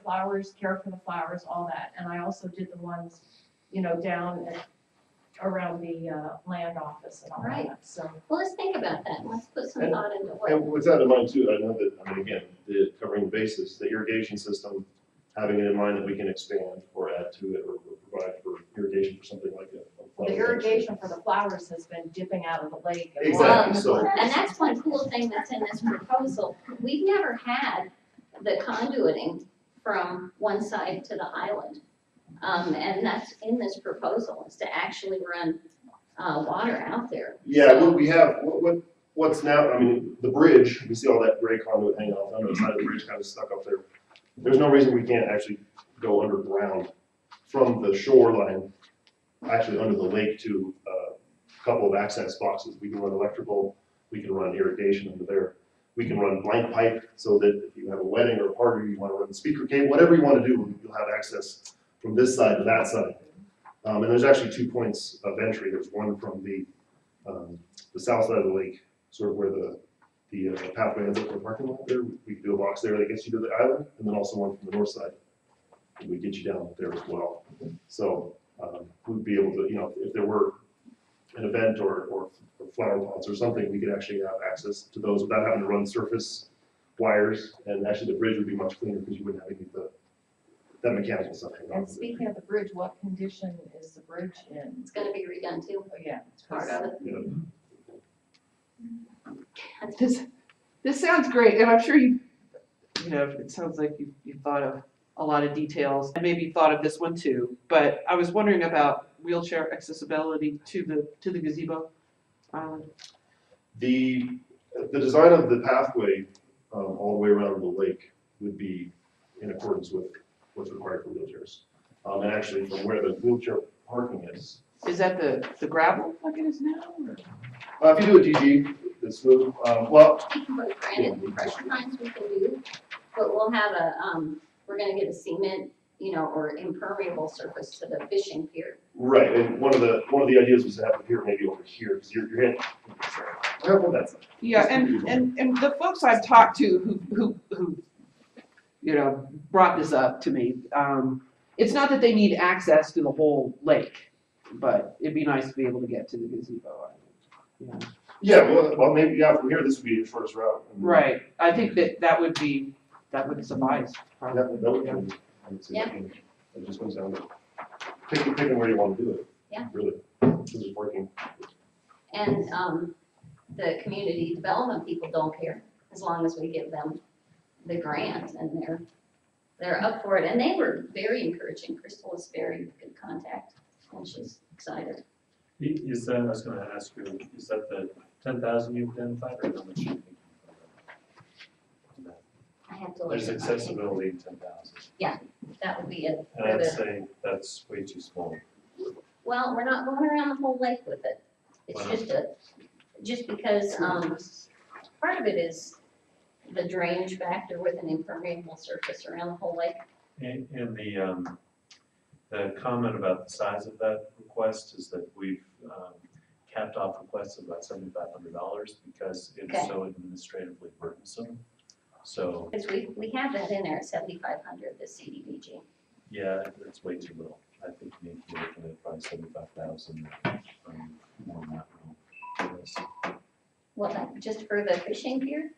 flowers, care for the flowers, all that. And I also did the ones, you know, down around the land office and all Right. that, so. Well, let's think about that. Let's put some thought into what. And with that in mind too, I know that, I mean, again, covering the bases, the irrigation system, having it in mind that we can expand or add to it or provide for irrigation for something like that. The irrigation for the flowers has been dipping out of the lake. And Exactly, Well, so. And that's one cool thing that's in this proposal. We've never had the conduiting from one side to the island. And that's in this proposal, is to actually run, water out there. Yeah, what we have, what's now, I mean, the bridge, we see all that gray conduit hanging off on the side of the bridge, kind of stuck up there. There's no reason we can't actually go underground from the shoreline, actually under the lake to a couple of access boxes. We can run electrical, we can run irrigation under there. We can run blank pipe so that if you have a wedding or a party, you want to run the speaker cable, whatever you want to do, you'll have access from this side to that side. And there's actually 2 points of entry. There's one from the south side of the lake, sort of where the pathway ends up in the parking lot there. We can do a box there that gets you to the island, and then also one from the north side. And we get you down there as well. So we'd be able to, you know, if there were an event or flower pots or something, we could actually have access to those without having to run surface wires. And actually the bridge would be much cleaner because you wouldn't have any of that mechanical stuff hanging And off of it. speaking of the bridge, what condition is the bridge in? It's gonna be redone too, Oh, yeah. it's part of it. You know, This sounds great, and I'm sure you know, it sounds like you thought of a lot of details, and maybe you thought of this one too, but I was wondering about wheelchair accessibility to the gazebo island. The design of the pathway all the way around the lake would be in accordance with what's required for wheelchairs. And actually from where the wheelchair parking is. Is that the gravel like it is now? Or? If you do a DG, it's smooth. Well, But granted, pressure lines we can do, but we'll have we're gonna get a cement, you know, or impermeable surface to the fishing pier. right, and one of the ideas was to have the pier maybe over here, because you're hitting. Well, that's. Yeah, and the folks I've talked to who you know brought this up to me, it's not that they need access to the whole lake, but it'd be nice to be able to get to the gazebo. Yeah. Yeah, well, maybe, yeah, from here, this would be the shortest route. Right, I think that would suffice, Yeah, probably. that would, I would say, Yeah. it just comes down to picking where you want to do it. Yeah. Really, this is working. And, the community development people don't care, as long as we give them the grant, and they're up for it, and they were very encouraging. Crystal was very good contact, and she's excited. Is that, I was gonna ask you, is that the 10,000 you've identified, or how much you think? I have to look. There's at my accessibility in 10,000, paper. That would be it. and I'd say that's way too small. Well, we're not going around the whole lake with it. It's Why not? just because, part of it is the drainage factor with an impermeable surface around the whole lake. And the comment about the size of that request is that we've capped off requests of about $7,500 because it's Okay. so administratively burdensome. So, Because we have that in there at 7,500, the CDBG. yeah, it's way too little. I think we need to be looking at probably 75,000, more than that. Yes. Well, just for the fishing pier?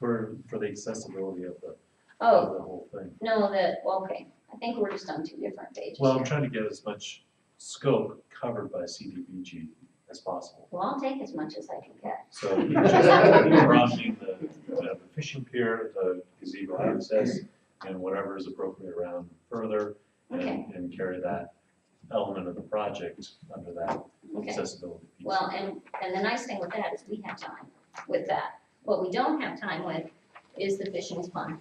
For the accessibility of the Oh, whole thing. no, okay. I think we're just on two different pages Well, I'm here. trying to get as much scope covered by CDBG as possible. Well, I'll take as much as I can get. So you're just broadening the fishing pier, the gazebo access, and whatever is appropriate around further, Okay. and carry that element of the project under that Okay. accessibility piece. Well, and the nice thing with that is we have time with that. What we don't have time with is the fishing fund,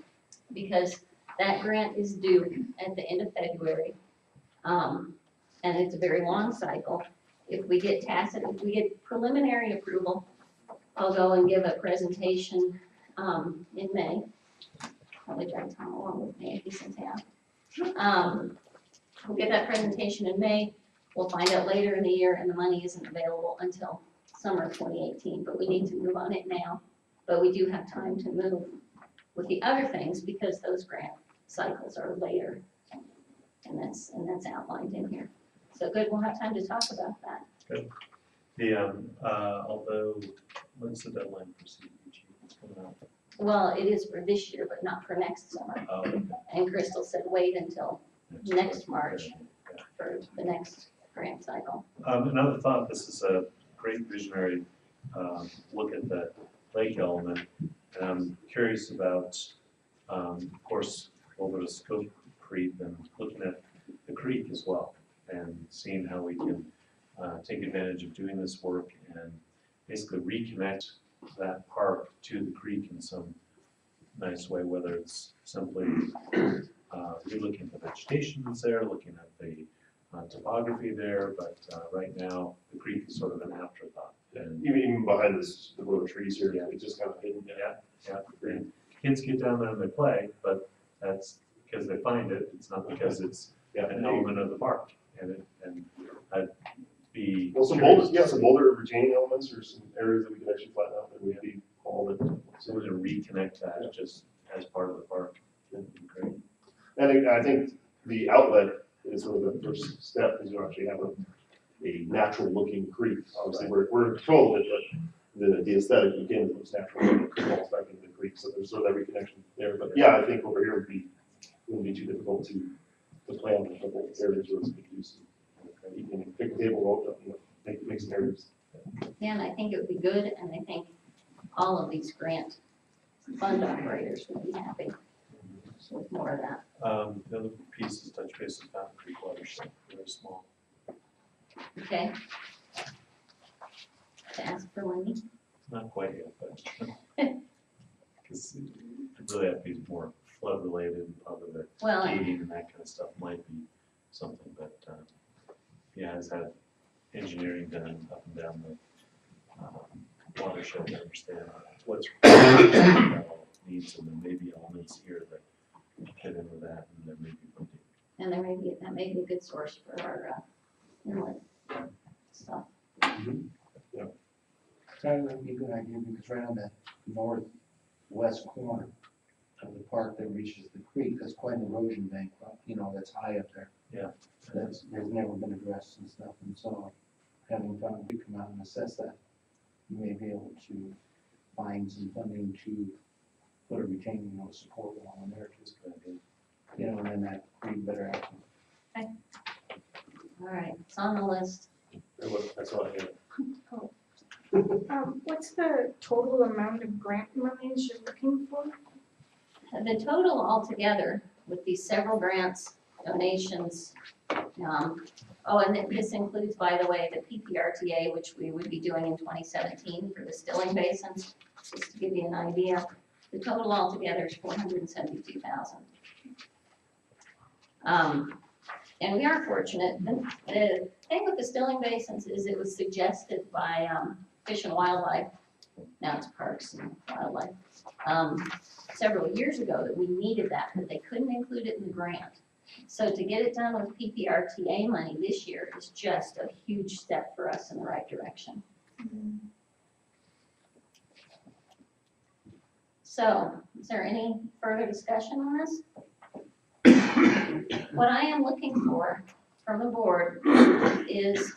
because that grant is due at the end of February. And it's a very long cycle. If we get preliminary approval, I'll go and give a presentation, in May. Probably drag Tom along with me if he's in town. We'll get that presentation in May. We'll find out later in the year, and the money isn't available until summer of 2018, but we need to move on it now. But we do have time to move with the other things because those grant cycles are later. And that's outlined in here. So good, we'll have time to talk about that. Although, when's the deadline for CDBG? It's coming out. Well, it is for this year, but not for next summer. Oh, okay. And Crystal said wait until next March Yeah. for the next grant cycle. Another thought, this is a great visionary look at the lake element. And I'm curious about, of course, a little bit of scope creep and looking at the creek as well and seeing how we can take advantage of doing this work and basically reconnect that park to the creek in some nice way, whether it's simply relooking at the vegetation that's there, looking at the topography there, but right now, the creek is sort of an afterthought. And Even behind this, the row of trees here, it's just kind of hidden. yeah, and kids get down there and they play, but that's because they find it, it's not because it's an element of the park. And I'd be Well, some curious. boulder, yeah, some boulder retaining elements or some areas that we could actually flatten out that would be all that. So we're gonna reconnect that just as part of the park. That'd be great. And I think the outlet is sort of the first step, is you actually have a natural looking creek. Obviously, we're in control of it, but the aesthetic, again, looks natural, and it falls back into the creek, so there's sort of that reconnection there. But yeah, I think over here wouldn't be too difficult to plan a couple areas where we could do some, you can pick a table, make some areas. Yeah, and I think it would be good, and I think all of these grant fund operators would be happy with more of that. The other piece is touch base with Fountain Creek watershed, very small. Okay? To ask for Wendy? Not quite yet, but because it really have to be more flood related and probably the Well, gating and that kind of stuff might be something, but yeah, has had engineering done up and down the watershed to understand what's needs, and there may be elements here that fit into that, and there may be something. and that may be a good source for our inlet stuff. That would be a good idea, because right on that northwest corner of the park that reaches the creek, there's quite an erosion bank, that's high up there. Yeah. That's never been addressed and stuff, and so having Fountain Creek come out and assess that, you may be able to find some funding to put a retaining support wall in there, just, and then that creek better action. All right, it's on the list. That's all I have. What's the total amount of grant monies you're looking for? The total altogether with these several grants, donations, and this includes, by the way, the PPRTA, which we would be doing in 2017 for the stilling basins, just to give you an idea. The total altogether is $472,000. And we are fortunate. The thing with the stilling basins is it was suggested by Fish and Wildlife, now it's Parks and Wildlife, several years ago that we needed that, but they couldn't include it in the grant. So to get it done with PPRTA money this year is just a huge step for us in the right direction. So, is there any further discussion on this? What I am looking for from the board is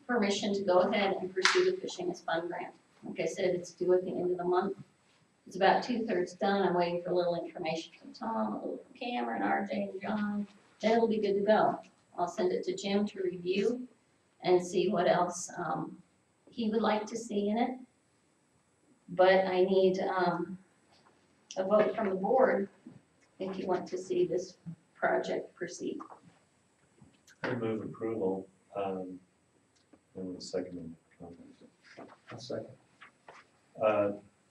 permission to go ahead and pursue the Fishing is Fun grant. Like I said, it's due at the end of the month. It's about 2/3 done. I'm waiting for a little information from Tom, a little from Cameron, RJ, and John. Then it'll be good to go. I'll send it to Jim to review and see what else he would like to see in it. But I need a vote from the board if you want to see this project proceed. I move approval, and a second comment. A second.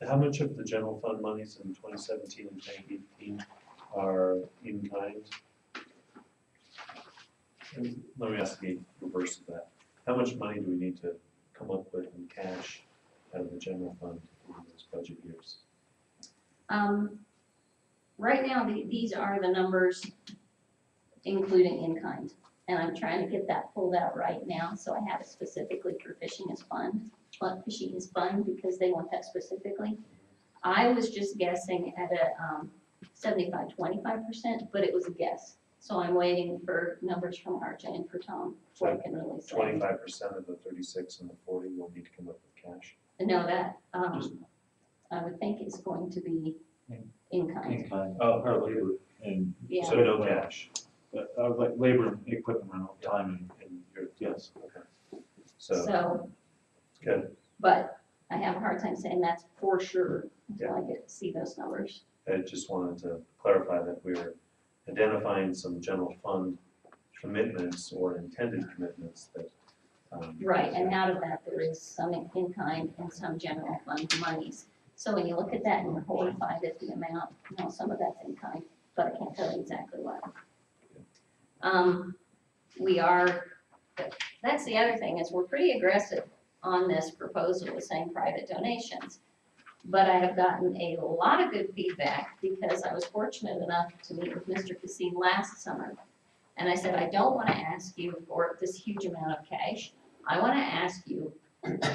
How much of the general fund monies in 2017 and 2018 are in kind? And let me ask the reverse of that. How much money do we need to come up with in cash out of the general fund in those budget years? Right now, these are the numbers including in kind. And I'm trying to get that pulled out right now, so I have it specifically for Fishing is Fun. Fishing is Fun because they want that specifically. I was just guessing at 25%, but it was a guess. So I'm waiting for numbers from RJ and for Tom before I can really say. 25% of the 36 and the 40 will need to come up with cash. No, that, I would think it's going to be in kind, Oh, Or labor and, yeah. so no cash. like labor and equipment rental, time And you're, yes. okay. So, So, good. but I have a hard time saying that's for sure until I get to see those numbers. I just wanted to clarify that we're identifying some general fund commitments or intended commitments that. Right, and out of that, there is some in kind and some general fund monies. So when you look at that and you're horrified at the amount, you know, some of that's in kind, but I can't tell you exactly what. We are, that's the other thing, is we're pretty aggressive on this proposal with saying private donations. But I have gotten a lot of good feedback because I was fortunate enough to meet with Mr. Cassine last summer. And I said, I don't want to ask you for this huge amount of cash. I want to ask you,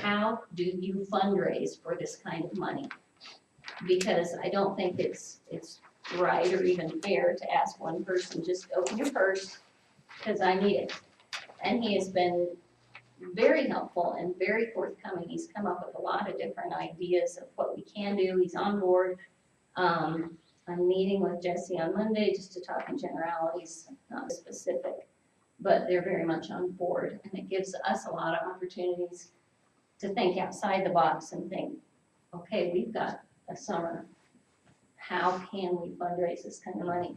how do you fundraise for this kind of money? Because I don't think it's right or even fair to ask one person, just open your purse, because I need it. And he has been very helpful and very forthcoming. He's come up with a lot of different ideas of what we can do. He's on board. I'm meeting with Jesse on Monday just to talk in generalities, not specific, but they're very much on board. And it gives us a lot of opportunities to think outside the box and think, okay, we've got a summer. How can we fundraise this kind of money?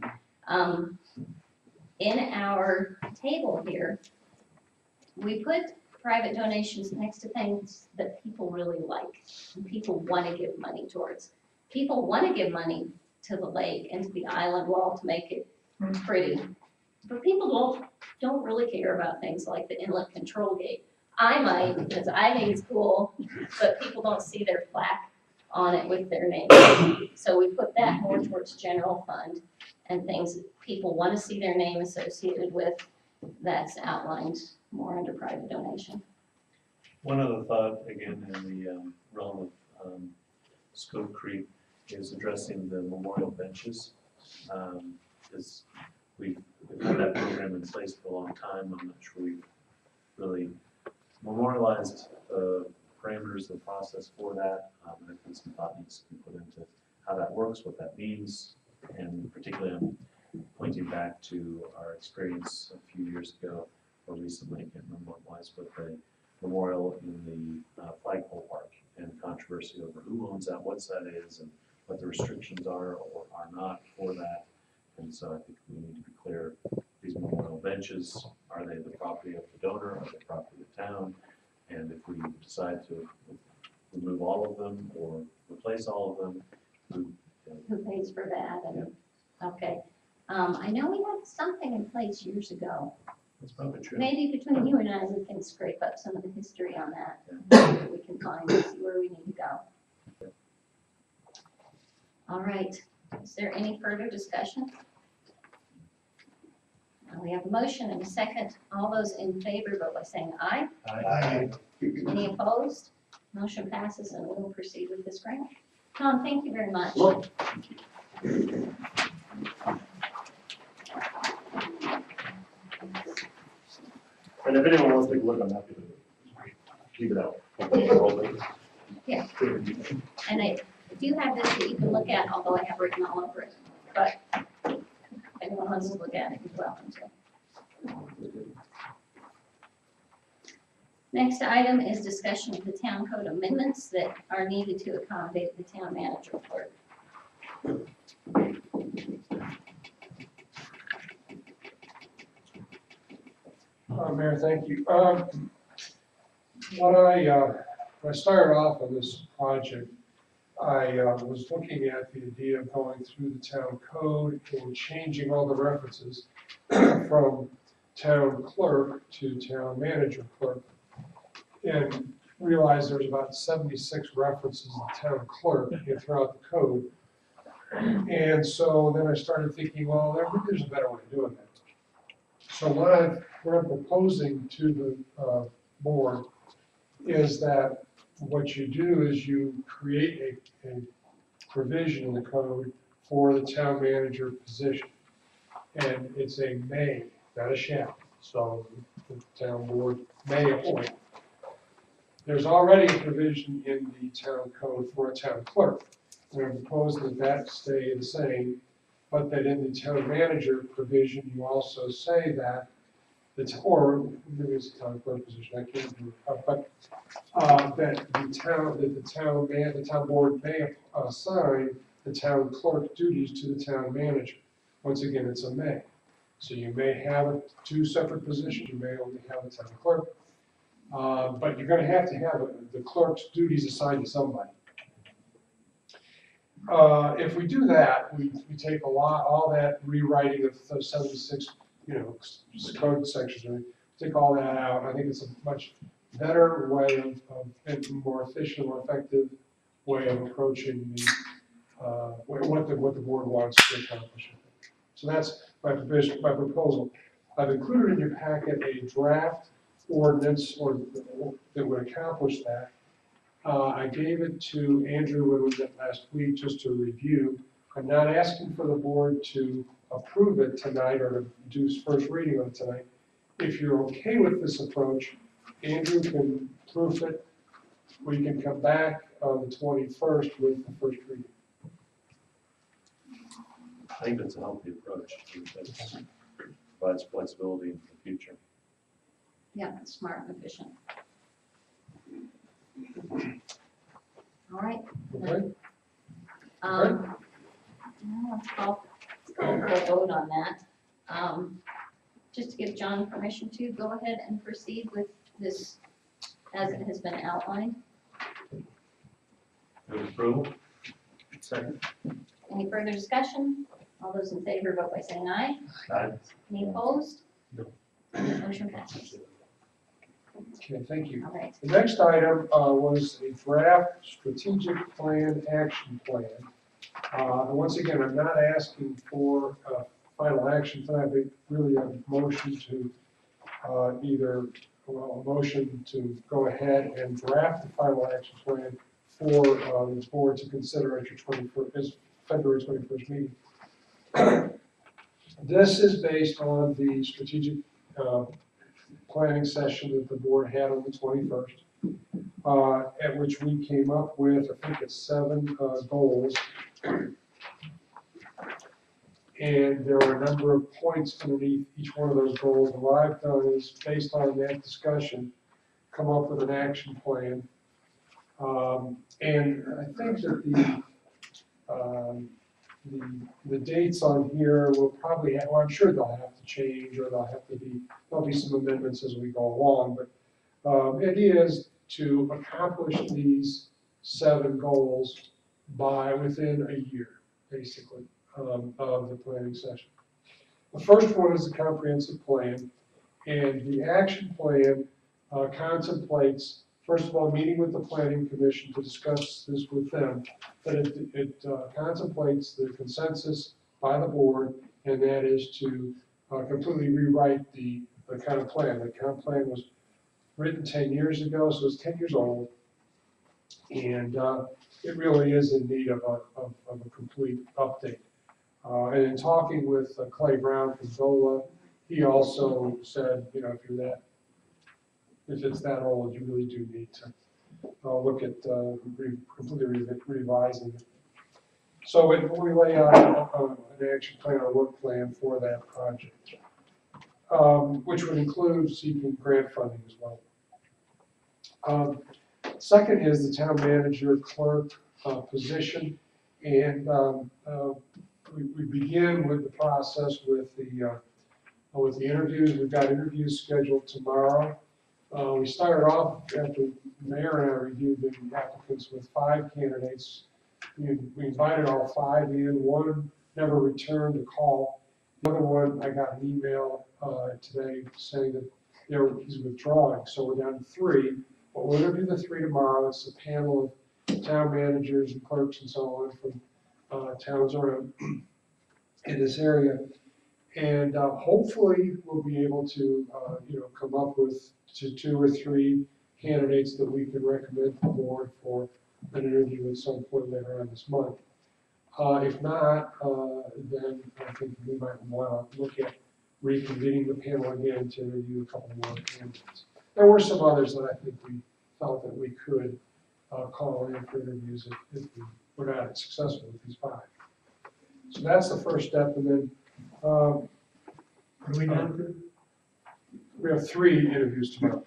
In our table here, we put private donations next to things that people really like and people want to give money towards. People want to give money to the lake and to the island wall to make it pretty. But people don't really care about things like the inlet control gate. I might, because I think it's cool, but people don't see their plaque on it with their name. So we put that more towards general fund and things that people want to see their name associated with, that's outlined more under private donation. One other thought, again, in the realm of scope creep, is addressing the memorial benches. Is we've had that program in place for a long time. I'm not sure we've really memorialized the parameters of the process for that. And I think some thought needs to be put into how that works, what that means, and particularly I'm pointing back to our experience a few years ago, or recently, I can't remember what it was, but the memorial in the flagpole park and controversy over who owns that, what that is, and what the restrictions are or are not for that. And so I think we need to be clear, these memorial benches, are they the property of the donor, are they property of the town? And if we decide to remove all of them or replace all of them, Who pays for that? And okay. I know we had something in place years ago. that's probably true. Maybe between you and I, we can scrape up some of the history on that. We can find and see where we need to go. All right, is there any further discussion? We have a motion and a second. All those in favor, vote by saying aye. Aye. Any opposed? Motion passes and we'll proceed with this grant. Tom, thank you very much. Look. And if anyone wants to take a look, I'm happy to keep it out. Yeah. And I do have this that you can look at, although I have written all over it. But if anyone wants to look at it, you're welcome to. Next item is discussion of the town code amendments that are needed to accommodate the town manager clerk. Mayor, thank you. When I started off on this project, I was looking at the idea of going through the town code and changing all the references from town clerk to town manager clerk. And realized there's about 76 references to town clerk throughout the code. And so then I started thinking, well, there's a better way of doing that. So what I'm proposing to the board is that what you do is you create a provision in the code for the town manager position. And it's a may, not a shall, so the town board may appoint. There's already a provision in the town code for a town clerk. And I'm proposing that that stay the same, but that in the town manager provision, you also say that or maybe it's a town clerk position, I can't do it, but that the town board may assign the town clerk duties to the town manager. Once again, it's a may. So you may have two separate positions, you may only have a town clerk, but you're gonna have to have the clerk's duties assigned to somebody. If we do that, we take all that rewriting of the 76, code sections, and take all that out. I think it's a much better way and more efficient, more effective way of approaching the, what the board wants to accomplish. So that's my proposal. I've included in your packet a draft ordinance that would accomplish that. I gave it to Andrew when we met last week just to review. I'm not asking for the board to approve it tonight or to do first reading on it tonight. If you're okay with this approach, Andrew can proof it. We can come back on the 21st with the first reading. I think that's a healthy approach. That provides flexibility in the future. Yeah, it's smart and efficient. All right. Okay? Now let's go for a vote on that. Just to give John permission to go ahead and proceed with this as it has been outlined. Move approval. Second. Any further discussion? All those in favor vote by saying aye. Aye. Any opposed? No. Motion passes. Okay, thank you. All right. The next item was a draft strategic plan, action plan. And once again, I'm not asking for final action tonight, but really a motion to a motion to go ahead and draft the final action plan for the board to consider at your February 21st meeting. This is based on the strategic planning session that the board had on the 21st, at which we came up with, I think it's 7 goals. And there are a number of points underneath each one of those goals. And what I've done is, based on that discussion, come up with an action plan. And I think that the dates on here will probably have, well, I'm sure they'll have to change, or there'll be some amendments as we go along, but the idea is to accomplish these 7 goals within a year, basically, of the planning session. The first one is the comprehensive plan, and the action plan contemplates, first of all, meeting with the planning commission to discuss this with them, but it contemplates the consensus by the board, and that is to completely rewrite the comp plan. The comp plan was written 10 years ago, so it's 10 years old, and it really is in need of a complete update. And in talking with Clay Brown from DOLA, he also said, if it's that old, you really do need to look at completely revising it. So we lay out an action plan or work plan for that project, which would include seeking grant funding as well. Second is the town manager clerk position, and we begin with the process with the interviews. We've got interviews scheduled tomorrow. We started off after the mayor and I reviewed the applicants with 5 candidates. We invited all 5 in. 1 never returned a call. The other one, I got an email today saying that he's withdrawing, so we're down to 3. But we'll interview the 3 tomorrow. It's a panel of town managers and clerks and so on from towns around in this area. And hopefully we'll be able to, come up with 2 or 3 candidates that we can recommend to the board for an interview at some point later on this month. If not, then I think we might want to look at reconvening the panel again to review a couple more candidates. There were some others that I think we felt that we could call in for interviews if we were not successful with these 5. So that's the first step, and then Are we down to? we have 3 interviews tomorrow.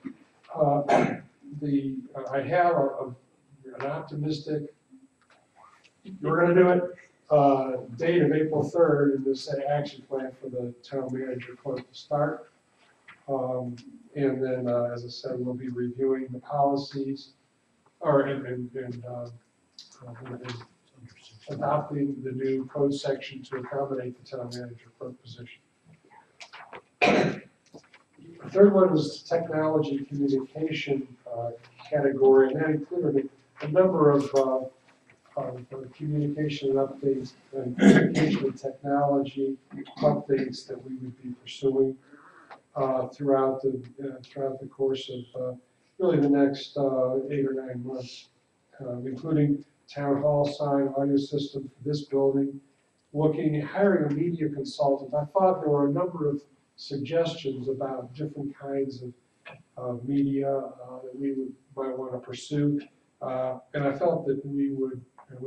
I have an optimistic, we're gonna do it, date of April 3rd in this action plan for the town manager clerk to start. And then, as I said, we'll be reviewing the policies, and adopting the new code section to accommodate the town manager clerk position. The third one was technology communication category, and that included a number of communication updates and communication and technology updates that we would be pursuing throughout the course of really the next 8 or 9 months, including town hall sign, audio system for this building, looking at hiring a media consultant. I thought there were a number of suggestions about different kinds of media that we might want to pursue. And I felt that we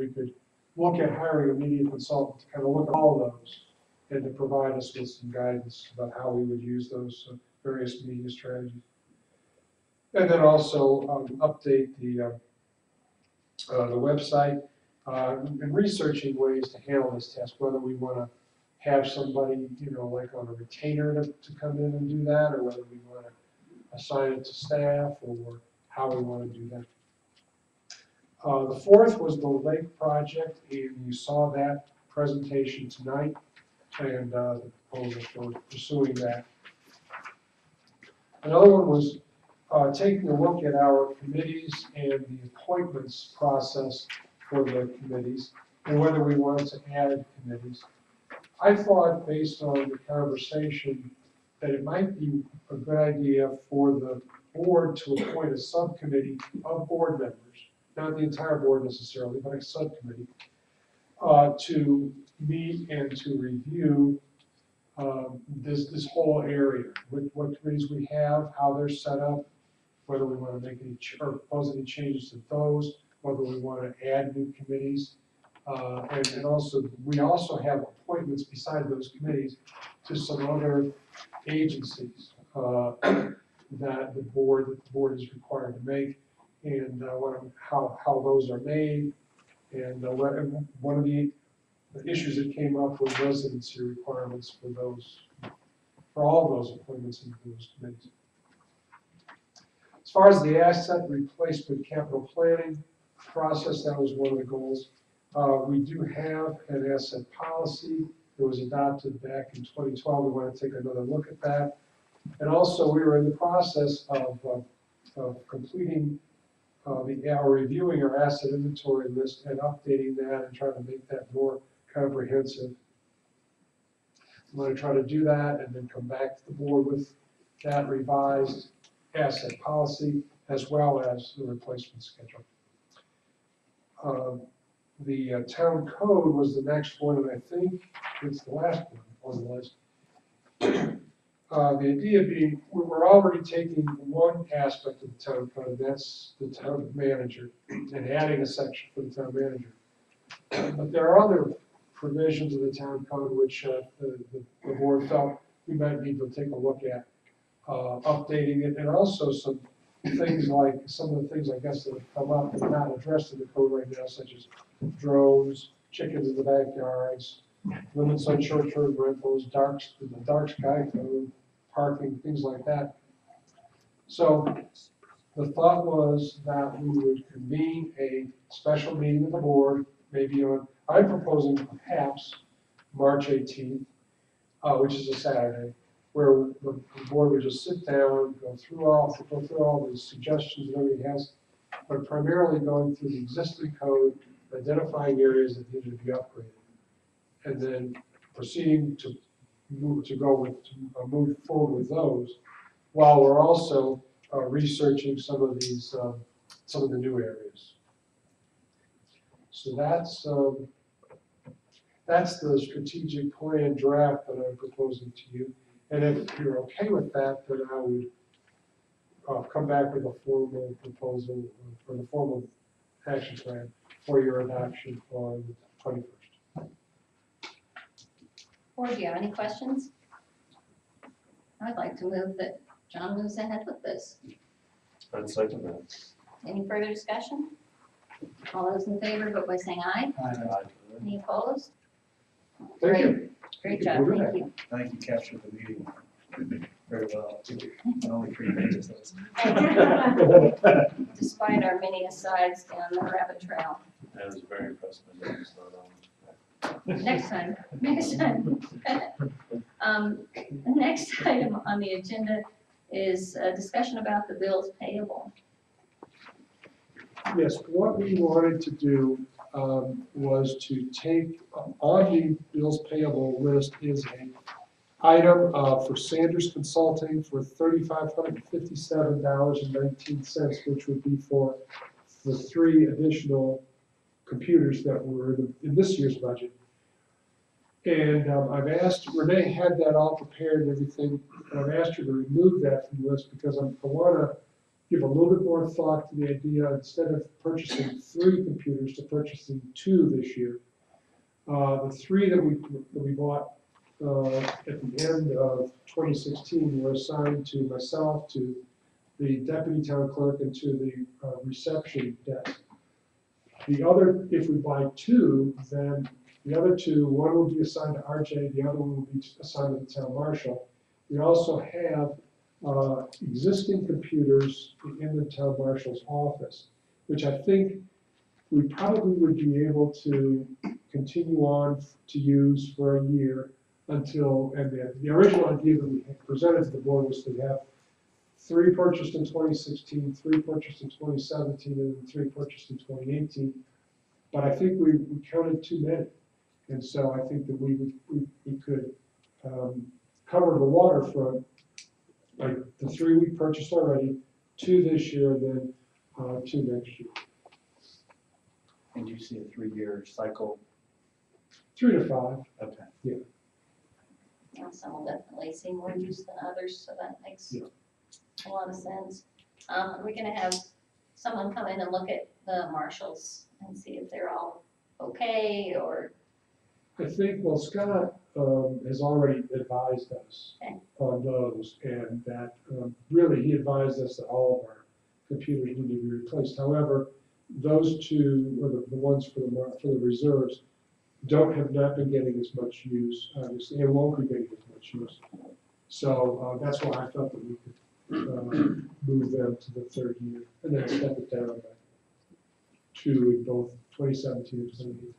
could look at hiring a media consultant to kind of look at all of those and to provide us with some guidance about how we would use those various media strategies. And then also update the website and researching ways to handle this task, whether we want to have somebody, like on a retainer to come in and do that, or whether we want to assign it to staff, or how we want to do that. The fourth was the lake project, and you saw that presentation tonight, and the proposal for pursuing that. Another one was taking a look at our committees and the appointments process for the committees, and whether we wanted to add committees. I thought, based on the conversation, that it might be a good idea for the board to appoint a subcommittee of board members, not the entire board necessarily, but a subcommittee, to meet and to review this whole area, what committees we have, how they're set up, whether we want to make any or propose any changes to those, whether we want to add new committees. And also, we also have appointments beside those committees to some other agencies that the board is required to make, and how those are made. And one of the issues that came up was residency requirements for all those appointments into those committees. As far as the asset replacement capital planning process, that was one of the goals. We do have an asset policy that was adopted back in 2012. We want to take another look at that. And also, we were in the process of completing reviewing our asset inventory list and updating that and trying to make that more comprehensive. I'm going to try to do that and then come back to the board with that revised asset policy as well as the replacement schedule. The town code was the next one, and I think it's the last one on the list. The idea being, we're already taking one aspect of the town code, and that's the town manager, and adding a section for the town manager. But there are other provisions of the town code which the board felt we might need to take a look at, updating it, and also some things like, some of the things I guess that have come up and not addressed in the code right now, such as drones, chickens in the backyards, limits on short-term rentals, the dark sky code, parking, things like that. So the thought was that we would convene a special meeting of the board, maybe I'm proposing perhaps March 18th, which is a Saturday, where the board would just sit down, go through all the suggestions that everybody has, but primarily going through the existing code, identifying areas that needed to be upgraded, and then proceeding to move forward with those, while we're also researching some of the new areas. So that's That's the strategic plan draft that I'm proposing to you. And if you're okay with that, then I would come back with a formal proposal for the formal action plan for your adoption on the 21st. Board, do you have any questions? I'd like to move that John moves ahead with this. I'd second that. Any further discussion? All those in favor, vote by saying aye. Any opposed? Thank you. Great job, thank you. I think you captured the meeting very well. Only 3 pages. Despite our many asides down the rabbit trail. I was very impressed with it. Next time. The next item on the agenda is a discussion about the bills payable. Yes, what we wanted to do was to take, on the bills payable list is an item for Sanders Consulting for $3,557.19, which would be for the 3 additional computers that were in this year's budget. And I've asked, Renee had that all prepared and everything, and I've asked her to remove that from the list because I want to give a little bit more thought to the idea, instead of purchasing 3 computers, to purchasing 2 this year. The 3 that we bought at the end of 2016 were assigned to myself, to the deputy town clerk, and to the reception desk. The other, if we buy 2, then the other 2, one will be assigned to RJ, the other one will be assigned to the town marshal. We also have existing computers in the town marshal's office, which I think we probably would be able to continue on to use for a year until, and the original idea that we had presented to the board was to have 3 purchased in 2016, 3 purchased in 2017, and 3 purchased in 2018. But I think we counted too many. And so I think that we could cover the waterfront, like the 3 we purchased already, 2 this year, and then 2 next year. And you see a 3-year cycle? 3 to 5. Okay. Yeah. And some will definitely see more use than others, so that makes a lot of sense. Are we gonna have someone come in and look at the marshals and see if they're all okay, or? I think, well, Scott has already advised us Okay. on those, and that really he advised us that all of our computers need to be replaced. However, those 2, or the ones for the reserves, have not been getting as much use, obviously, and won't be getting as much use. So that's why I felt that we could move them to the 3rd year, and then step it down by 2 in both 2017 and 2018.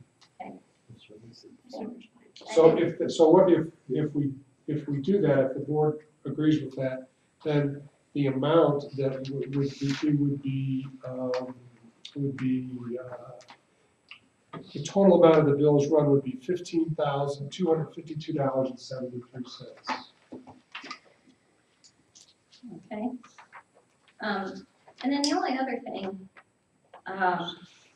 So if we do that, if the board agrees with that, then the amount that would be the total amount of the bills run would be $15,252.73. Okay. And then the only other thing,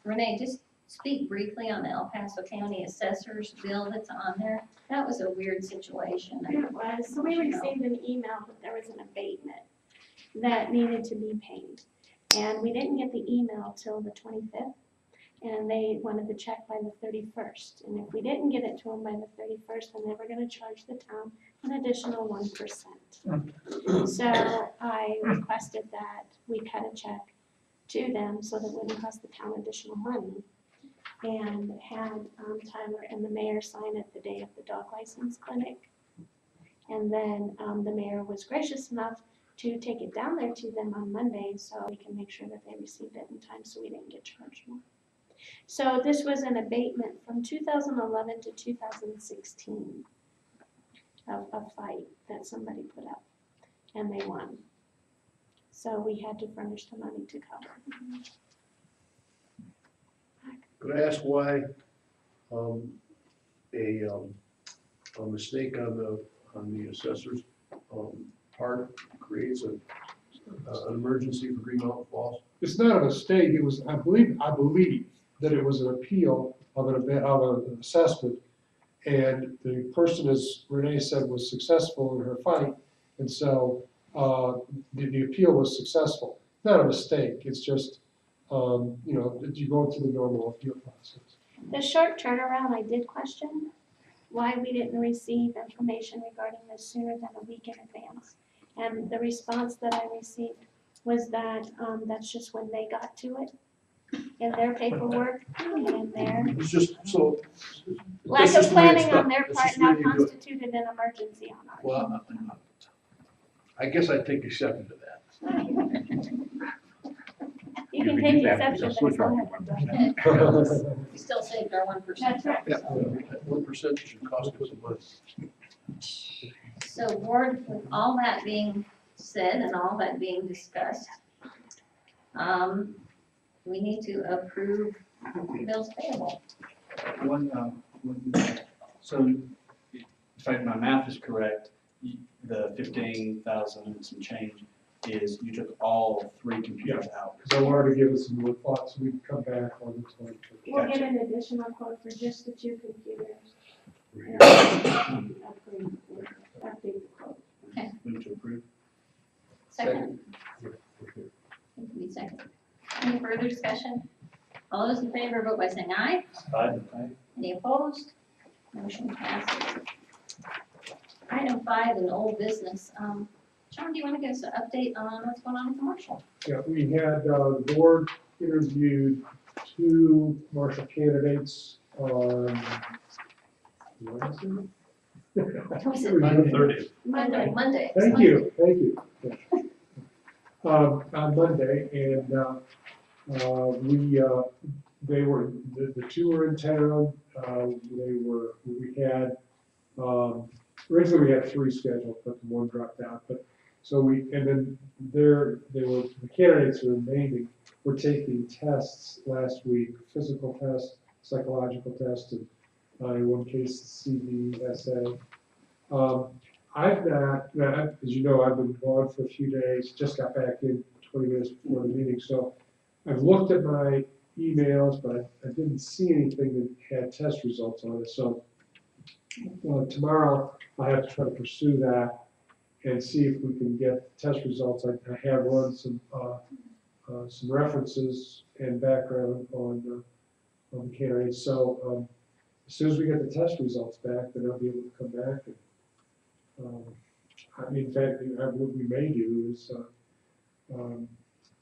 Renee, just speak briefly on the El Paso County Assessor's bill that's on there. That was a weird situation. It was, so we received an email that there was an abatement that needed to be paid. And we didn't get the email till the 25th, and they wanted the check by the 31st. And if we didn't get it to them by the 31st, then they were gonna charge the town an additional 1%. So I requested that we cut a check to them so that it wouldn't cost the town additional money. And had Tyler and the mayor sign it the day of the dog license clinic. And then the mayor was gracious enough to take it down there to them on Monday so we can make sure that they received it in time so we didn't get charged more. So this was an abatement from 2011 to 2016 of a fight that somebody put up, and they won. So we had to furnish the money to cover. Could I ask why a mistake on the assessor's part creates an emergency for Green Mountain Falls? It's not a mistake, it was, I believe that it was an appeal of an assessment And the person, as Renee said, was successful in her fight, and so the appeal was successful. Not a mistake, it's just, you go through the normal appeal process. The short turnaround, I did question why we didn't receive information regarding this sooner than a week in advance. And the response that I received was that that's just when they got to it in their paperwork and in their It's just, so. lack that's of just the way it's planning on done. their That's part just the way now you do it. constituted an emergency on ours. Well, I guess I'd take exception to that. You can take exception, but it's not. We still saved our 1%. That's right. Yeah. That 1% should cost us some money. So board, with all that being said and all that being discussed, we need to approve bills payable. So if my math is correct, the 15,000 and some change is you took all 3 computers out. Because I wanted to give us some more thoughts, so we can come back on the 25th. We'll get an additional quote for just the 2 computers. Update the quote. Move to approve. Second. Second. Any further discussion? All those in favor, vote by saying aye. Aye. Any opposed? Motion passes. Item 5 in old business. John, do you want to give us an update on what's going on in commercial? Yeah, we had, the board interviewed 2 commercial candidates on Wednesday? Was it Item 30. Monday. Thank you. On Monday, and, the 2 were in town, we had, originally we had 3 scheduled, but the 1 dropped out, but, and then the candidates who were naming were taking tests last week, physical test, psychological test, and in one case, the CVSA. I've not, as you know, I've been gone for a few days, just got back in 20 minutes before the meeting, so I've looked at my emails, but I didn't see anything that had test results on it, so tomorrow I have to try to pursue that and see if we can get test results. I have run some references and background on the candidates, so as soon as we get the test results back, then I'll be able to come back and in fact, what we may do is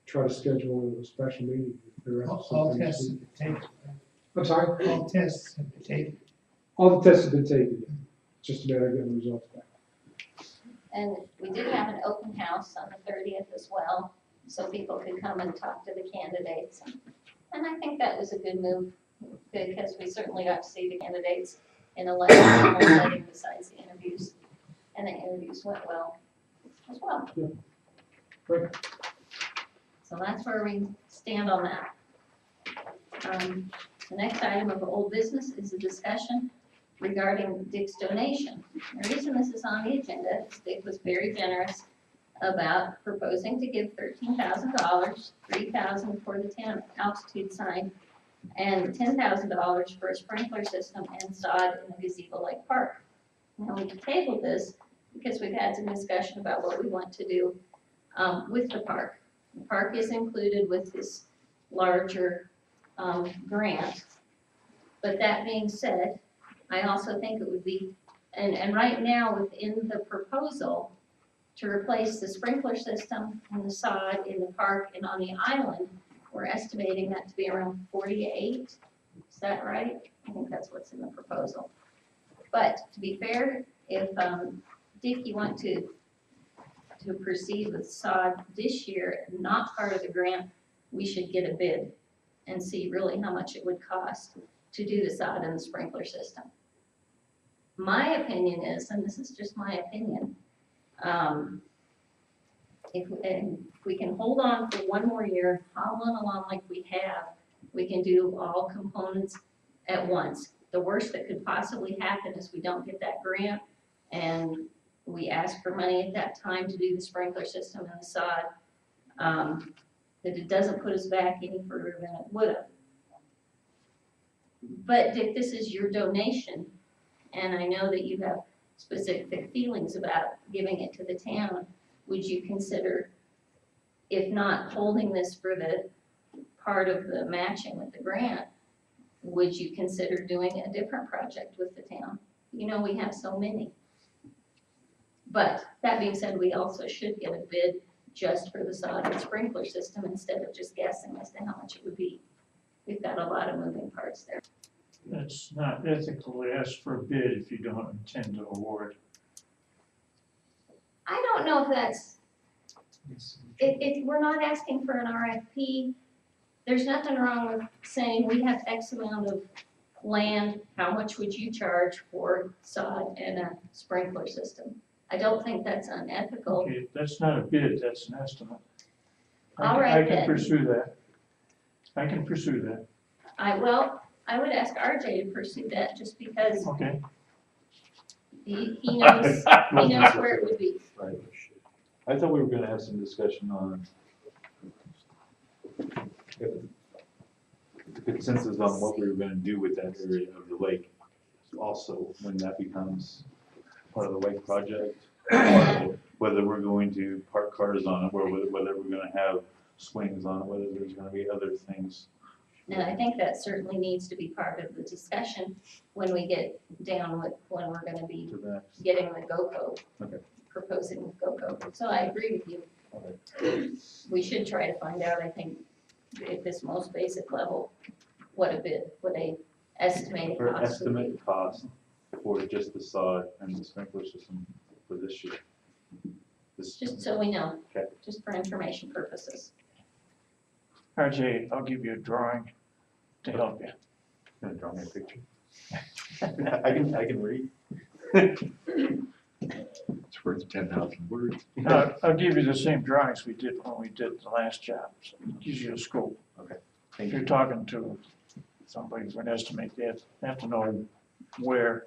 try to schedule a special meeting. If there are All some things tests we- have been taken. I'm sorry? All tests have been taken. All the tests have been taken, just a matter of getting the results back. And we did have an open house on the 30th as well, so people could come and talk to the candidates. And I think that was a good move, because we certainly got to see the candidates in a less formal setting besides the interviews. And the interviews went well as well. Yeah. Great. So that's where we stand on that. The next item of old business is a discussion regarding Dick's donation. The reason this is on the agenda is Dick was very generous about proposing to give $13,000, $3,000 for the 10 altitude sign, and $10,000 for a sprinkler system and sod in the gazebo Lake Park. Now, we tabled this because we've had some discussion about what we want to do with the park. The park is included with this larger grant. But that being said, I also think it would be, and right now within the proposal to replace the sprinkler system and the sod in the park and on the island, we're estimating that to be around 48. Is that right? I think that's what's in the proposal. But to be fair, if Dick, you want to proceed with sod this year, not part of the grant, we should get a bid and see really how much it would cost to do the sod and the sprinkler system. My opinion is, and this is just my opinion, if we can hold on for 1 more year, hobbling along like we have, we can do all components at once. The worst that could possibly happen is we don't get that grant and we ask for money at that time to do the sprinkler system and the sod, that it doesn't put us back any further than it would have. But if this is your donation, and I know that you have specific feelings about giving it to the town, would you consider, if not holding this for the part of the matching with the grant, would you consider doing a different project with the town? You know, we have so many. But that being said, we also should get a bid just for the sod and sprinkler system instead of just guessing as to how much it would be. We've got a lot of moving parts there. It's not ethical to ask for a bid if you don't intend to award. I don't know if that's, we're not asking for an RFP. There's nothing wrong with saying we have X amount of land, how much would you charge for sod and a sprinkler system? I don't think that's unethical. Okay, that's not a bid, that's an estimate. All right, I can then. pursue that. I can pursue that, I would ask RJ to pursue that just because okay? he knows where it would be. Right. I thought we were gonna have some discussion on the consensus on what we were gonna do with that area of the lake. Also, when that becomes part of the lake project, whether we're going to park cars on it, or whether we're gonna have swings on it, whether there's gonna be other things. And I think that certainly needs to be part of the discussion when we get down with, when we're gonna be To that. getting the GoCo. Okay. Proposing the GoCo. So I agree with you. We should try to find out, I think, at this most basic level, what a estimated For cost would be. estimate cost for just the sod and the sprinkler system for this year. Just so we know, Okay. just for information purposes. RJ, I'll give you a drawing to help you. Gonna draw me a picture. I can read. It's worth 10,000 words. I'll give you the same drawings we did when we did the last job, so it gives you a scope. Okay, If thank you're you. talking to somebody for an estimate, they have to know where.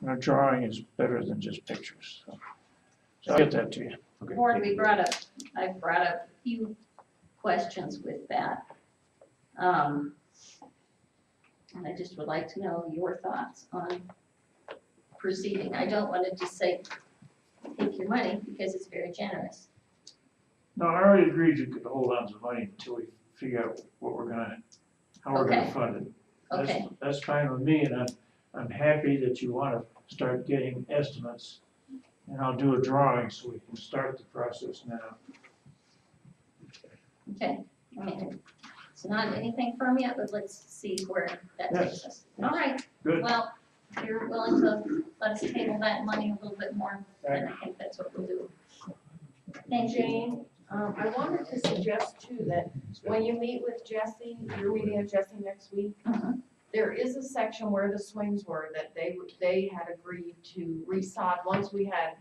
And a drawing is better than just pictures, so I'll get that to you. Okay, Board, thank you. I've brought up a few questions with that. And I just would like to know your thoughts on proceeding. I don't want to just say, take your money, because it's very generous. No, I already agreed you could hold on to the money until we figure out what we're gonna, how we're gonna Okay. fund it. That's- Okay. That's fine with me, and I'm happy that you wanna start getting estimates. And I'll do a drawing so we can start the process now. Okay, I mean, it's not anything firm yet, but let's see where that takes Yes. us. All right, Good. well, if you're willing to let us table that money a little bit more, then I think that's what we'll do. Thank you. Jane, I wanted to suggest too that when you meet with Jesse, you're meeting with Jesse next week, Mhm. there is a section where the swings were that they had agreed to resod once we had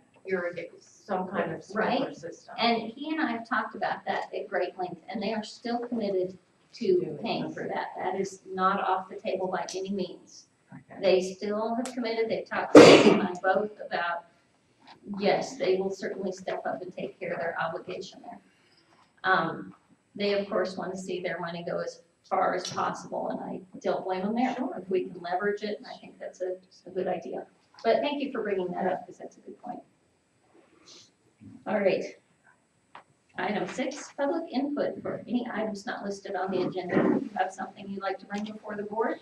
some kind of sprinkler system. And he and I have talked about that at great length, and they are still committed to paying for that. That is not off the table by any means. Okay. They still have committed, they've talked to me and I both about, yes, they will certainly step up and take care of their obligation there. They of course want to see their money go as far as possible, and I don't blame them there. If we can leverage it, I think that's a good idea. But thank you for bringing that up, because that's a good point. All right. Item 6, public input for any items not listed on the agenda. If you have something you'd like to bring before the board,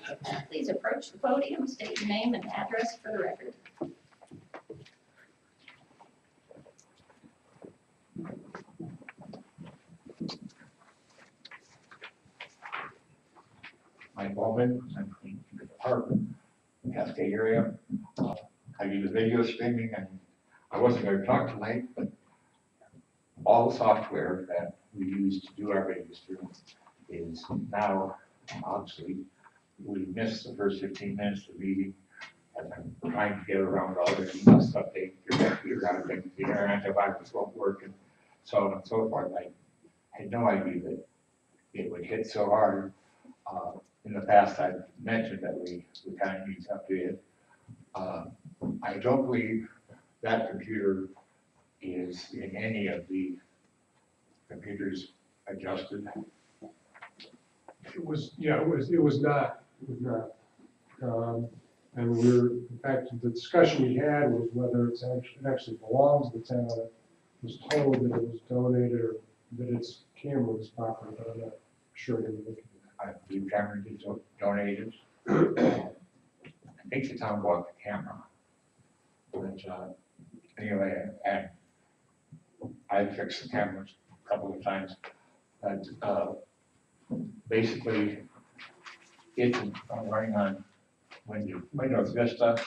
please approach the podium, state your name and address for the record. Mike Bowman, I'm from the park, Cascade area. I use video streaming, and I wasn't gonna talk tonight, but all the software that we use to do our video streaming is now obsolete. We missed the first 15 minutes of the meeting, and I'm trying to get around all the must update your computer, out of things, the antivirus won't work, and so on and so forth. I had no idea that it would hit so hard. In the past, I've mentioned that we kind of need to update it. I don't believe that computer is in any of the computers adjusted. It was not. And in fact, the discussion we had was whether it actually belongs to the town. I was told that it was donated or that it's Cameron's property, but I'm not sure they were looking at I believe Cameron did donate it. I think the town bought the camera. But, anyway, and I fixed the cameras a couple of times. But, basically, it's running on Windows Vista.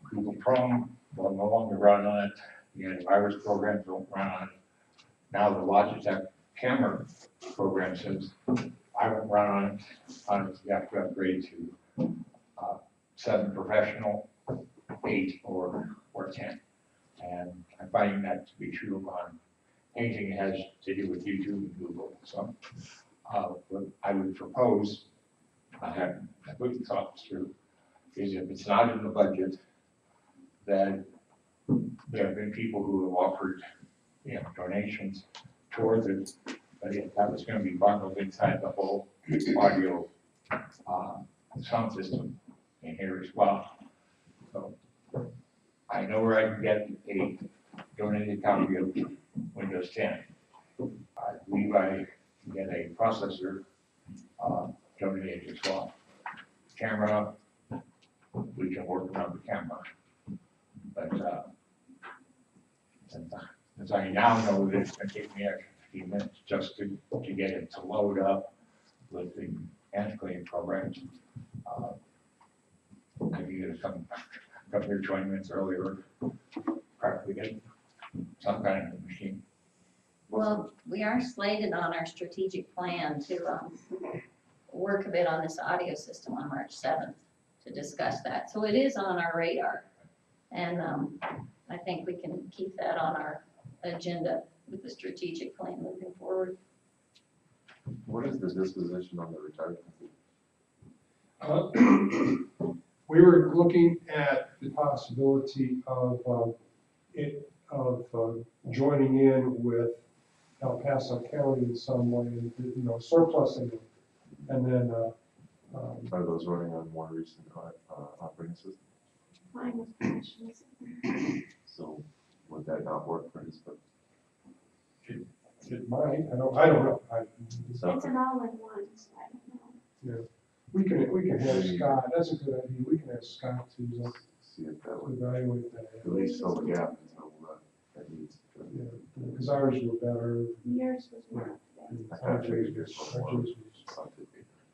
Google Chrome will no longer run on it. The antivirus programs don't run on it. Now the Logitech camera program says, I won't run on it, you have to upgrade to 7 professional, 8 or 10. And I'm finding that to be true on anything that has to do with YouTube and Google. So what I would propose, I haven't put the thoughts through, is if it's not in the budget, then there have been people who have offered, donations towards it, but if that was gonna be bundled inside the whole audio sound system in here as well. So I know where I can get a donated copy of Windows 10. I believe I can get a processor donated as well. Camera, we can work around the camera. But since I now know that it's gonna take me extra 15 minutes just to get it to load up with the antiquated programs. I needed some here 20 minutes earlier, practically get some kind of machine. Well, we are slated on our strategic plan to work a bit on this audio system on March 7th to discuss that. So it is on our radar. And I think we can keep that on our agenda with the strategic plan moving forward. What is the disposition on the retired? We were looking at the possibility of joining in with El Paso County in some way, surplusing them. And then, Are those running on more recent operating systems? Mine was questions. So would that not work for his purpose? it might, I don't know. It's an all-in-one, so I don't know. We can have Scott, that's a good idea, we can have Scott to See if that would evaluate that. at least fill the gap until that needs. Yeah, because ours were better. Yours was more up to date. Our J's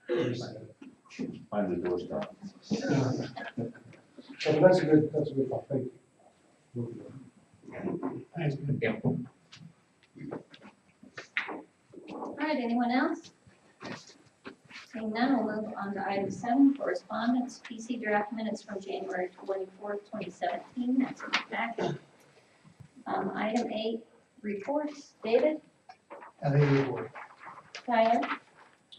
was- Find the door stop. So that's a good thought, thank you. All right, anyone else? Seeing none, we'll move on to item 7, correspondence, PC draft minutes from January 24th, 2017, that's in the packet. Item 8, reports, David? report. Tyler?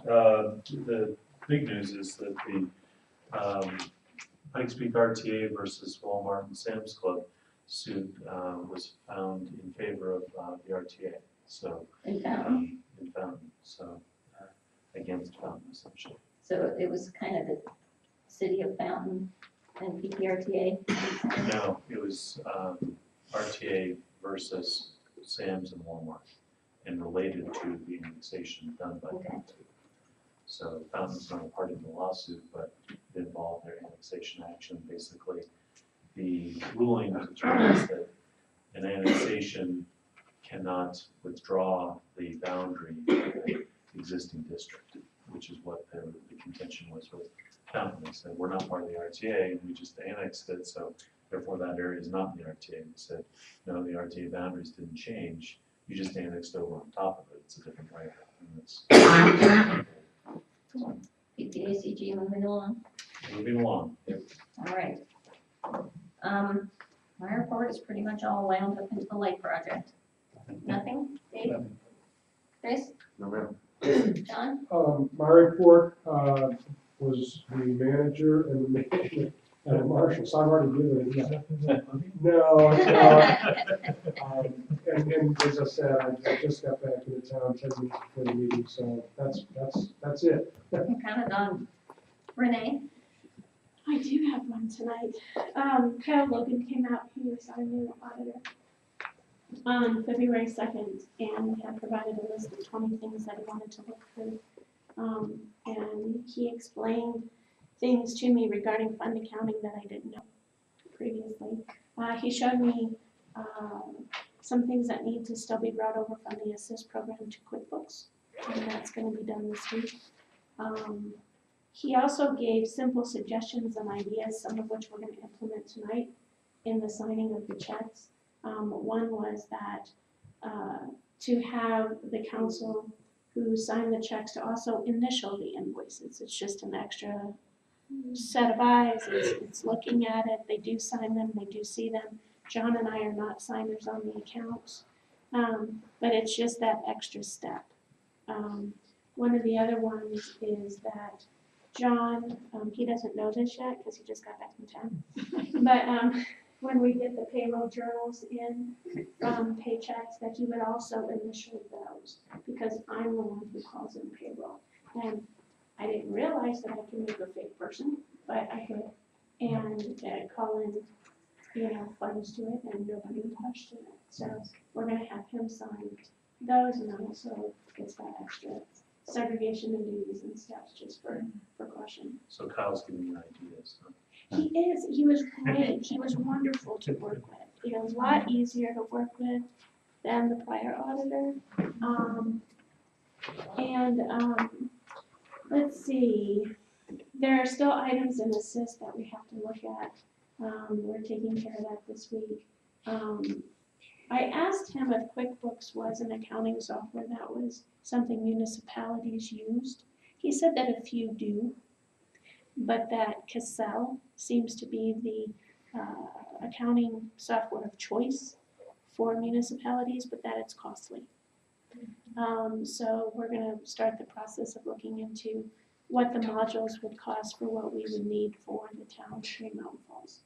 The big news is that the Pikes Peak RTA versus Walmart and Sam's Club suit was found in favor of the RTA, so. In Fountain? In Fountain, so against Fountain essentially. So it was kind of the city of Fountain and PPRTA? No, it was RTA versus Sam's and Walmart and related to the annexation done by Okay. Fountain. So Fountain's not a part of the lawsuit, but it involved their annexation action. Basically, the ruling determines that an annexation cannot withdraw the boundary of the existing district, which is what the contention was with Fountain. They said, we're not part of the RTA, and we just annexed it, so therefore that area is not in the RTA. They said, no, the RTA boundaries didn't change, you just annexed over on top of it, it's a different right. And it's PPACG moving along? moving along. All right. My report is pretty much all wound up into the lake project. Nothing, Dave? Chris? No, ma'am. John? My report was the manager and the marshal, so I've already given it. No, and as I said, I just got back into town 10 minutes before the meeting, so that's it. I'm kind of done. Renee? I do have one tonight. Kyle Logan came out, he was our new auditor on February 2nd, and had provided a list of 20 things that he wanted to look through. And he explained things to me regarding fund accounting that I didn't know previously. He showed me some things that need to still be brought over from the Assist program to QuickBooks, and that's gonna be done this week. He also gave simple suggestions and ideas, some of which we're gonna implement tonight in the signing of the checks. One was that to have the council who signed the checks to also initial the invoices. It's just an extra set of eyes, it's looking at it, they do sign them, they do see them. John and I are not signers on the accounts, but it's just that extra step. One of the other ones is that John, he doesn't know this yet because he just got back from town, but when we get the payroll journals in from paychecks, that he would also initial those, because I'm the one who calls in payroll. And I didn't realize that I could make a fake person, but I could, and call in, funds to it, and nobody would question it. So we're gonna have him sign those, and then also gets that extra segregation and duties and steps just for caution. So Kyle's giving you ideas, huh? He was great, he was wonderful to work with, a lot easier to work with than the prior auditor. Let's see, there are still items in Assist that we have to look at. We're taking care of that this week. I asked him if QuickBooks was an accounting software that was something municipalities used. He said that a few do, but that Cassell seems to be the accounting software of choice for municipalities, but that it's costly. So we're gonna start the process of looking into what the modules would cost for what we would need for the town of Green Mountain Falls.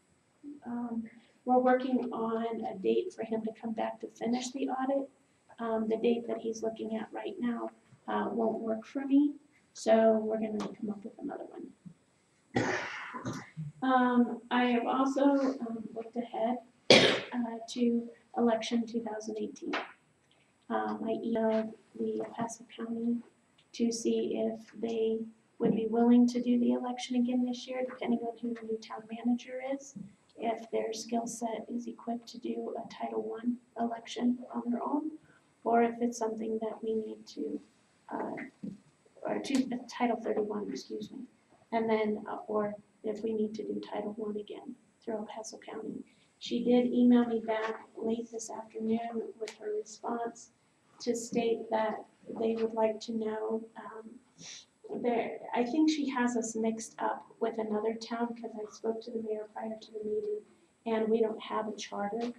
We're working on a date for him to come back to finish the audit. The date that he's looking at right now won't work for me, so we're gonna come up with another one. I have also looked ahead to election 2018. I emailed the El Paso County to see if they would be willing to do the election again this year, depending on who the new town manager is, if their skill set is equipped to do a Title I election on their own, or if it's something that we need to, Title 31, excuse me, and then, or if we need to do Title I again through El Paso County. She did email me back late this afternoon with her response to state that they would like to know, I think she has us mixed up with another town, because I spoke to the mayor prior to the meeting, and we don't have a charter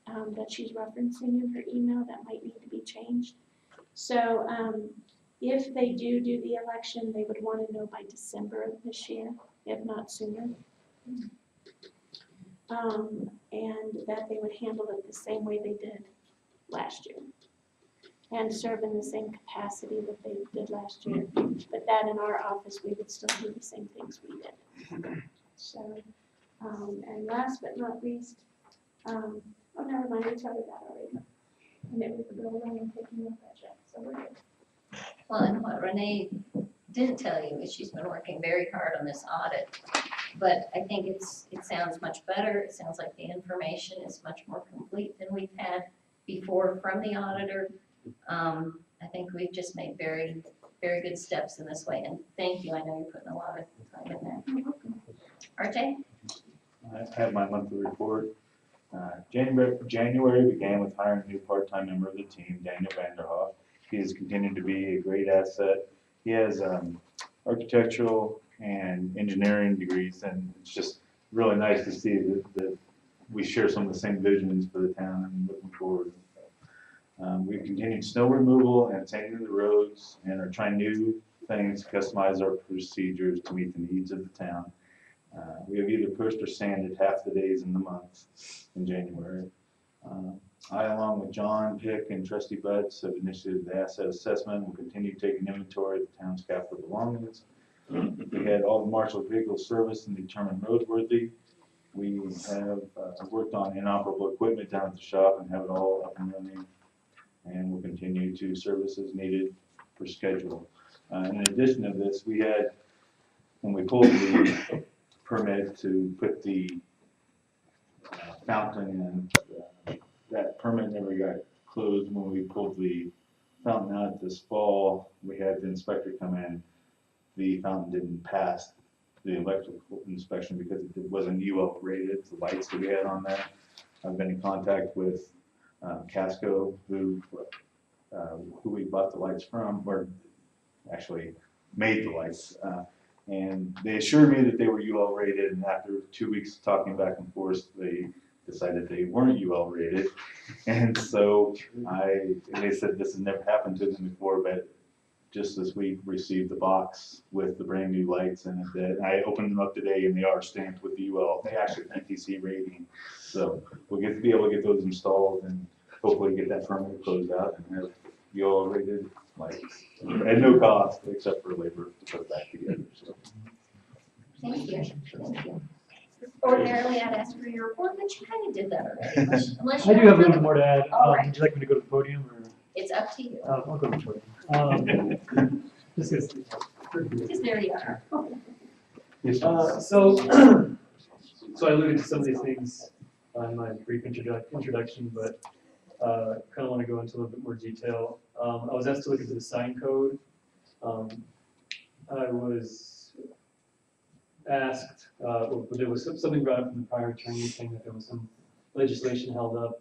that she's referencing in her email that might need to be changed. So if they do the election, they would want to know by December of this year, if not sooner. And that they would handle it the same way they did last year, and serve in the same capacity that they did last year, but that in our office, we would still do the same things we did. So, and last but not least, oh, never mind, we covered that already. And it was the bill and taking up that check, so we're good. Well, and what Renee didn't tell you is she's been working very hard on this audit. But I think it sounds much better. It sounds like the information is much more complete than we've had before from the auditor. I think we've just made very, very good steps in this way, and thank you. I know you're putting a lot of time in there. RJ? I have my monthly report. January began with hiring a new part-time member of the team, Daniel Vanderhoff. He has continued to be a great asset. He has architectural and engineering degrees, and it's just really nice to see that we share some of the same visions for the town and looking forward. We've continued snow removal and sanding the roads and are trying new things to customize our procedures to meet the needs of the town. We have either pushed or sanded half the days in the month in January. I, along with John, Pick, and Trustee Butts, have initiated the asset assessment and will continue taking inventory of the town's capital belongings. We had all the marshal's vehicles serviced and determined roadworthy. We have worked on inoperable equipment down at the shop and have it all up and running. And we'll continue to service as needed for schedule. In addition to this, we had, when we pulled the permit to put the fountain in, that permit never got closed. When we pulled the fountain out this fall, we had the inspector come in. The fountain didn't pass the electrical inspection because it wasn't UL rated, the lights that we had on there. I've been in contact with Casco, who we bought the lights from, or actually made the lights. And they assured me that they were UL rated, and after 2 weeks of talking back and forth, they decided they weren't UL rated. And so they said this has never happened to them before, but just this week received the box with the brand new lights in it. And I opened them up today and they are stamped with the UL, they actually NTC rating. So we'll be able to get those installed and hopefully get that permit closed out and have UL rated lights at no cost except for labor to put it back together. So. Thank you, thank you. Ordinarily, I'd ask for your report, but you kind of did that already. Unless I you do have a little further- bit more to add. All right. Would you like me to go to the podium or? It's up to you. I'll go to the podium. Just 'cause- Just there you are. So I alluded to some of these things in my brief introduction, but kind of want to go into a little bit more detail. I was asked to look into the sign code. I was asked, there was something brought up from the prior attorney saying that there was some legislation held up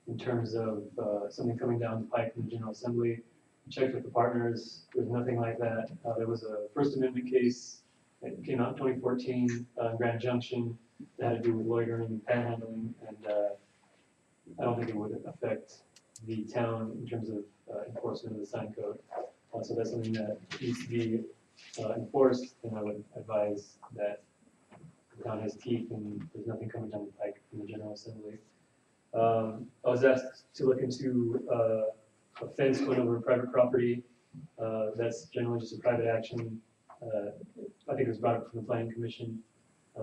in terms of something coming down the pipe from the General Assembly. Checked with the partners, there's nothing like that. There was a First Amendment case that came out in 2014 in Grand Junction that had to do with loitering and panhandling, and I don't think it would affect the town in terms of enforcement of the sign code. So that's something that needs to be enforced, and I would advise that the town has teeth and there's nothing coming down the pike from the General Assembly. I was asked to look into a fence going over private property. That's generally just a private action. I think it was brought up from the planning commission.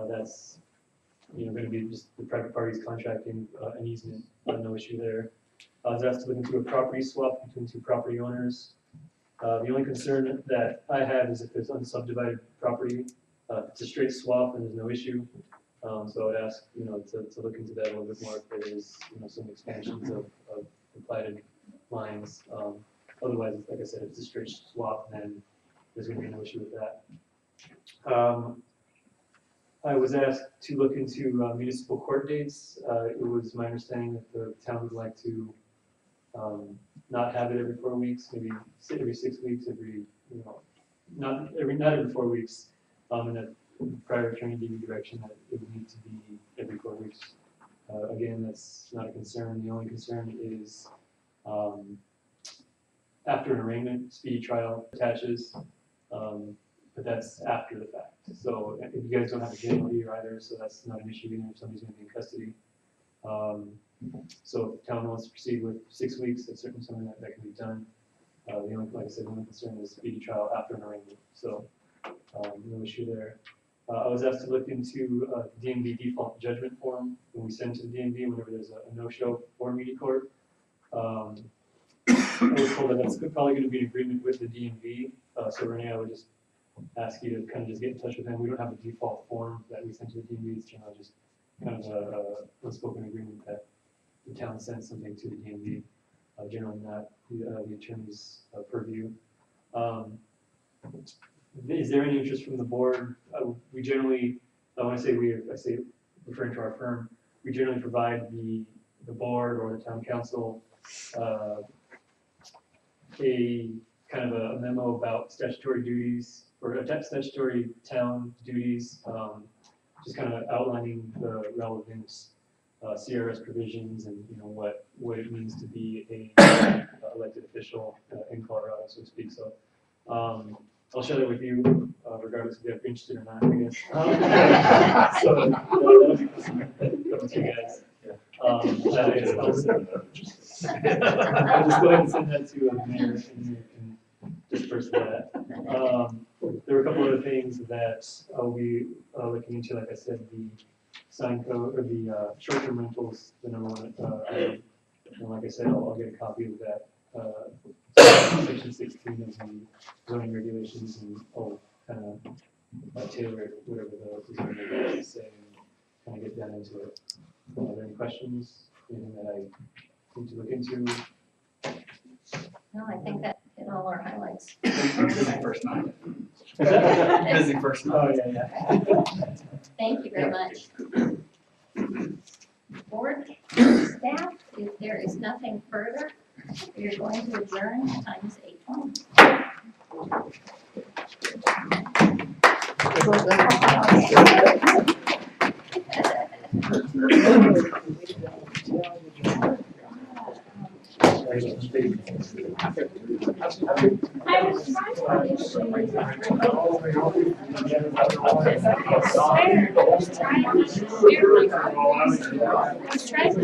That's going to be just the private parties contracting an easement. No issue there. I was asked to look into a property swap between two property owners. The only concern that I have is if there's unsubdivided property. It's a straight swap and there's no issue. So I would ask to look into that a little bit more if there is some expansions of the platted lines. Otherwise, like I said, if it's a straight swap, then there's going to be no issue with that. I was asked to look into municipal court dates. It was my understanding that the town would like to not have it every 4 weeks, maybe every 6 weeks, not every 4 weeks. And that prior attorney gave me direction that it would need to be every 4 weeks. Again, that's not a concern. The only concern is after an arraignment, speedy trial attaches, but that's after the fact. So if you guys don't have a jail here either, so that's not an issue either if somebody's going to be in custody. So if the town wants to proceed with 6 weeks, that's certainly something that can be done. The only, like I said, the only concern is speedy trial after an arraignment. So no issue there. I was asked to look into DMV default judgment form when we send to the DMV whenever there's a no-show for media court. I was told that that's probably going to be an agreement with the DMV. So Renee, I would just ask you to kind of just get in touch with them. We don't have a default form that we send to the DMV. It's generally just kind of a unspoken agreement that the town sends something to the DMV. Generally not the attorney's purview. Is there any interest from the board? We generally, when I say we, I say referring to our firm, we generally provide the board or the town council a kind of a memo about statutory duties or statutory town duties, just kind of outlining the relevant CRS provisions and what it means to be a elected official in Colorado, so to speak. So I'll share that with you, regardless if you're interested or not, I guess. So that'll be coming to you guys. I'll just go ahead and send that to the mayor, and you can disperse that. there were a couple other things that I'll be looking into, like I said, the sign code, or the short-term rentals, the number one item. And like I said, I'll get a copy of that, section 16 of the zoning regulations, and I'll kind of tailor it, whatever the zoning regulations say, and kind of get down into it. Are there any questions, anything that I need to look into? No, I think that hit all our highlights. Busy first night. Thank Busy first night. Oh, yeah. you very much. Board, staff, if there is nothing further, we are going to adjourn. Time is 8:20. I was trying to